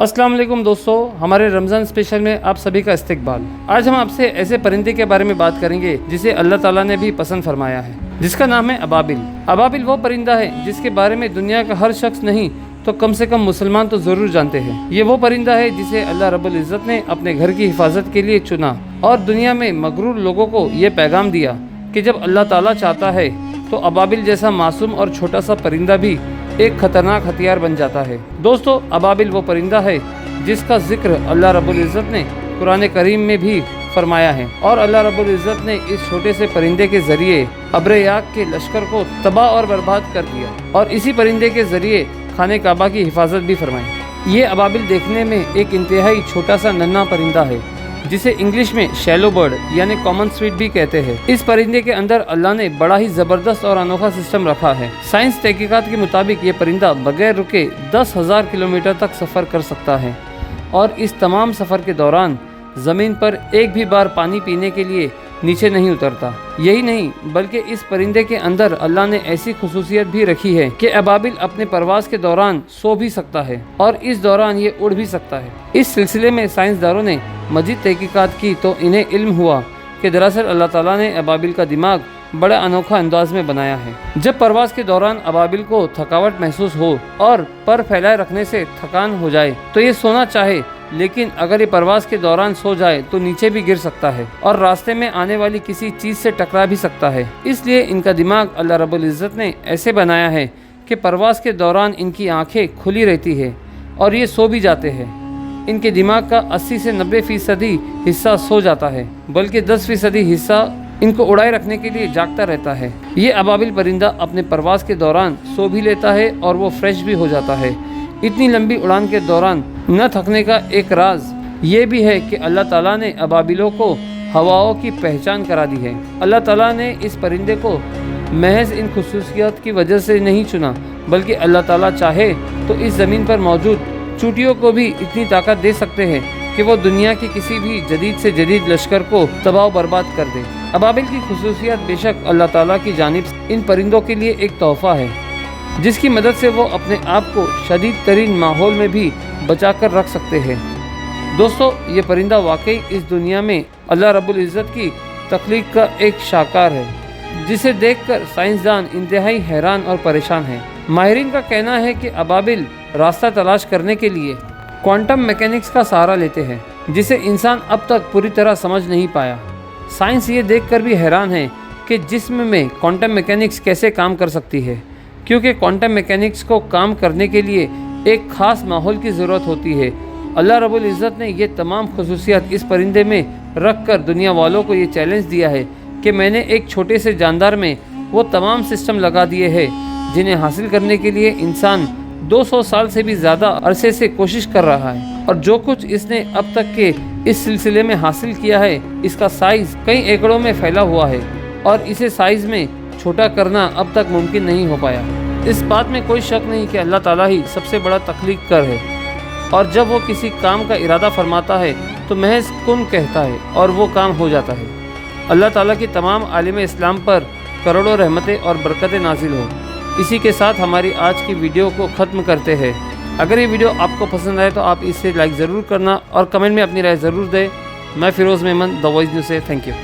अस्सलाम वालेकुम दोस्तों, हमारे रमज़ान स्पेशल में आप सभी का इस्तकबाल। आज हम आपसे ऐसे परिंदे के बारे में बात करेंगे जिसे अल्लाह ताला ने भी पसंद फरमाया है, जिसका नाम है अबाबिल। अबाबिल वो परिंदा है जिसके बारे में दुनिया का हर शख्स नहीं तो कम से कम मुसलमान तो ज़रूर जानते हैं। ये वो परिंदा है जिसे अल्लाह रब्बुल इज़्ज़त ने अपने घर की हिफाजत के लिए चुना और दुनिया में मगरूर लोगों को ये पैगाम दिया कि जब अल्लाह ताला चाहता है तो अबाबिल जैसा मासूम और छोटा सा परिंदा भी एक खतरनाक हथियार बन जाता है। दोस्तों, अबाबिल वो परिंदा है जिसका जिक्र अल्लाह रब्बुल इज़्ज़त ने कुरान करीम में भी फरमाया है और अल्लाह रब्बुल इज़्ज़त ने इस छोटे से परिंदे के ज़रिए अब्र-ए-याक के लश्कर को तबाह और बर्बाद कर दिया और इसी परिंदे के ज़रिए खाने काबा की हिफाजत भी फरमाई। ये अबाबिल देखने में एक इंतहाई छोटा सा नन्हा परिंदा है जिसे इंग्लिश में शैलो बर्ड यानी कॉमन स्वीट भी कहते हैं। इस परिंदे के अंदर अल्लाह ने बड़ा ही ज़बरदस्त और अनोखा सिस्टम रखा है। साइंस तहकीकात के मुताबिक ये परिंदा बगैर रुके 10,000 किलोमीटर तक सफ़र कर सकता है और इस तमाम सफ़र के दौरान ज़मीन पर एक भी बार पानी पीने के लिए नीचे नहीं उतरता। यही नहीं बल्कि इस परिंदे के अंदर अल्लाह ने ऐसी खुसूसियत भी रखी है कि अबाबिल अपने परवाज़ के दौरान सो भी सकता है और इस दौरान ये उड़ भी सकता है। इस सिलसिले में साइंसदानों ने मज़ीद तहकीकात की तो इन्हें इल्म हुआ कि दरअसल अल्लाह ताला ने अबाबिल का दिमाग बड़ा अनोखा अंदाज में बनाया है। जब परवाज़ के दौरान अबाबिल को थकावट महसूस हो और पर फैलाए रखने से थकान हो जाए तो ये सोना चाहे, लेकिन अगर ये परवाज़ के दौरान सो जाए तो नीचे भी गिर सकता है और रास्ते में आने वाली किसी चीज़ से टकरा भी सकता है। इसलिए इनका दिमाग अल्लाह रब्बुल इज़्ज़त ने ऐसे बनाया है कि परवाज़ के दौरान इनकी आँखें खुली रहती है और ये सो भी जाते हैं। इनके दिमाग का 80 से 90% हिस्सा सो जाता है, बल्कि 10% हिस्सा इनको उड़ाए रखने के लिए जागता रहता है। ये अबाबिल परिंदा अपने परवाज़ के दौरान सो भी लेता है और वो फ्रेश भी हो जाता है। इतनी लंबी उड़ान के दौरान न थकने का एक राज ये भी है कि अल्लाह ताला ने अबाबिलों को हवाओं की पहचान करा दी है। अल्लाह ताला ने इस परिंदे को महज इन खुसूसियत की वजह से नहीं चुना, बल्कि अल्लाह ताला चाहे तो इस ज़मीन पर मौजूद चूटियों को भी इतनी ताकत दे सकते हैं कि वो दुनिया की किसी भी जदीद से जदीद लश्कर को तबाह बर्बाद कर दे। अबाबिल की खुसूसियत बेशक अल्लाह ताला की जानिब इन परिंदों के लिए एक तोहफ़ा है जिसकी मदद से वो अपने आप को शदीद तरीन माहौल में भी बचा कर रख सकते हैं। दोस्तों, ये परिंदा वाकई इस दुनिया में अल्लाह रब्बुल इज़्ज़त की तख्लीक का एक शाकार है जिसे देखकर साइंसदान इंतहाई हैरान और परेशान हैं। माहिरीन का कहना है कि अबाबिल रास्ता तलाश करने के लिए क्वांटम मैकेनिक्स का सहारा लेते हैं जिसे इंसान अब तक पूरी तरह समझ नहीं पाया। साइंस ये देखकर भी हैरान है कि जिस्म में क्वांटम मैकेनिक्स कैसे काम कर सकती है, क्योंकि क्वांटम मैकेनिक्स को काम करने के लिए एक ख़ास माहौल की ज़रूरत होती है। अल्लाह रब्बुल इज़्ज़त ने ये तमाम खुसूसियत इस परिंदे में रख कर दुनिया वालों को ये चैलेंज दिया है कि मैंने एक छोटे से जानदार में वो तमाम सिस्टम लगा दिए हैं जिन्हें हासिल करने के लिए इंसान 200 साल से भी ज़्यादा अरसे से कोशिश कर रहा है और जो कुछ इसने अब तक के इस सिलसिले में हासिल किया है इसका साइज़ कई एकड़ों में फैला हुआ है और इसे साइज़ में छोटा करना अब तक मुमकिन नहीं हो पाया। इस बात में कोई शक नहीं कि अल्लाह ताला ही सबसे बड़ा तख्लीक कर है और जब वो किसी काम का इरादा फरमाता है तो महज कुन कहता है और वो काम हो जाता है। अल्लाह ताला की तमाम आलिम इस्लाम पर करोड़ों रहमतें और बरकतें नाजिल हो। इसी के साथ हमारी आज की वीडियो को ख़त्म करते हैं। अगर ये वीडियो आपको पसंद आए तो आप इसे लाइक ज़रूर करना और कमेंट में अपनी राय ज़रूर दें। मैं Firoz Memon, the voice news से थैंक यू।